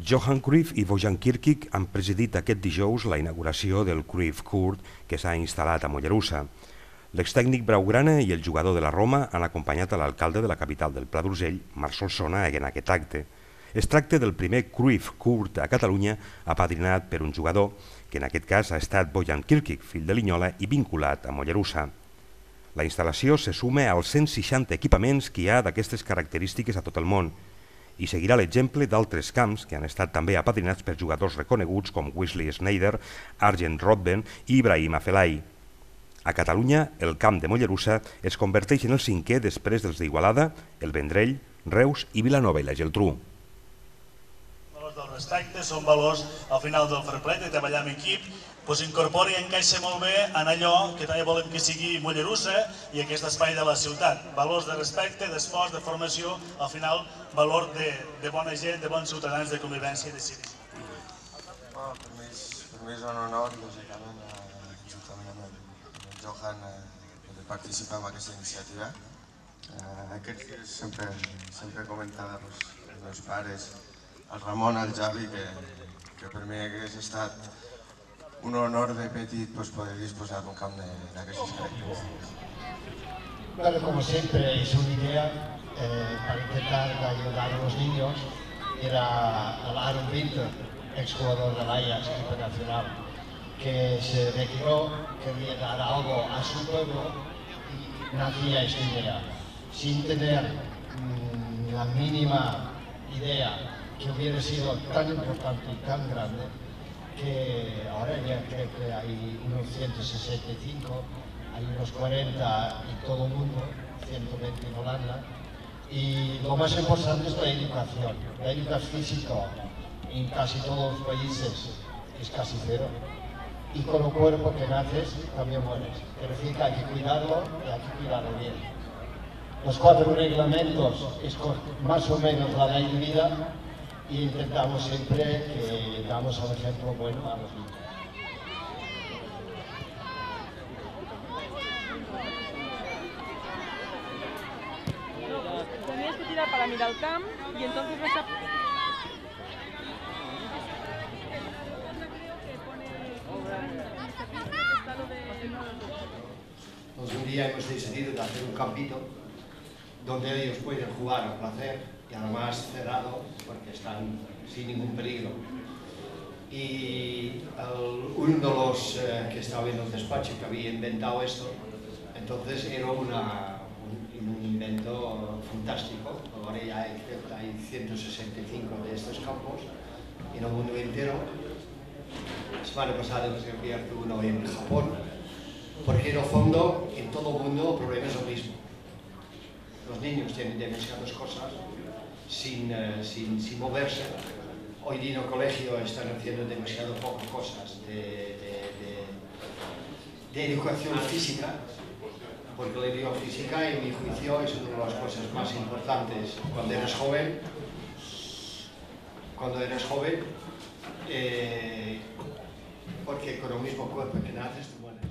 Johan Cruyff i Bojan Kirkic han presidit aquest dijous la inauguració del Cruyff Court que s'ha instal·lat a Mollerussa. L'extècnic blaugrana i el jugador de la Roma han acompanyat a l'alcalde de la capital del Pla d'Urgell, Marc Solsona, en aquest acte. Es tracta del primer Cruyff Court a Catalunya apadrinat per un jugador, que en aquest cas ha estat Bojan Kirkic, fill de Linyola i vinculat a Mollerussa. La instal·lació se suma als 160 equipaments que hi ha d'aquestes característiques a tot el món i seguirà l'exemple d'altres camps que han estat també apadrinats per jugadors reconeguts com Wesley Sneijder, Arjen Robben i Ibrahim Afellay. A Catalunya, el camp de Mollerussa es converteix en el cinquè després dels d'Igualada, el Vendrell, Reus i Vilanova i la Geltrú. Els valors del respecte són valors al final del fair play, de treballar en equip, s'incorpora i encaixa molt bé en allò que també volem que sigui Mollerussa i aquest espai de la ciutat. Valors de respecte, d'esforç, de formació, al final valor de bona gent, de bons ciutadans, de convivència i de civisme. Per mi és un honor, lògicament, juntament amb el Johan, de participar en aquesta iniciativa. Aquests dies sempre comentava als meus pares, al Ramon, al Javi, que per mi hagués estat un honor de petit poder disposar d'un camp d'aquestes características. Bueno, como siempre, es una idea para intentar ayudar a los niños. Era Aaron Winter, exjugador del Ajax, equipo nacional, que se retiró, quería dar algo a su pueblo y nacía esta idea, sin tener la mínima idea que hubiera sido tan importante y tan grande, que ahora ya creo que hay unos 165, hay unos 40 en todo el mundo, 120 en Holanda, y lo más importante es la educación. La educación física en casi todos los países es casi cero, y con el cuerpo que naces también mueres. Pero sí que hay que cuidarlo y hay que cuidarlo bien. Los 4 reglamentos es más o menos la ley de vida, y intentamos siempre que damos un ejemplo bueno a los niños. Tenías que tirar para mirar el camp y entonces vas a... Pues un día hemos decidido de hacer un campito donde ellos pueden jugar a placer y además cerrado porque están sin ningún peligro. Y uno de los que estaba en el despacho que había inventado esto, entonces era un invento fantástico. Ahora ya hay 165 de estos campos en el mundo entero. La semana pasada hemos abierto uno en Japón, porque en el fondo en todo el mundo el problema es lo mismo. Los niños tienen demasiadas cosas sin moverse. Hoy día en el colegio están haciendo demasiado pocas cosas de educación física, porque la educación física, en mi juicio, es una de las cosas más importantes cuando eres joven. Porque con el mismo cuerpo que naces, tú mueres.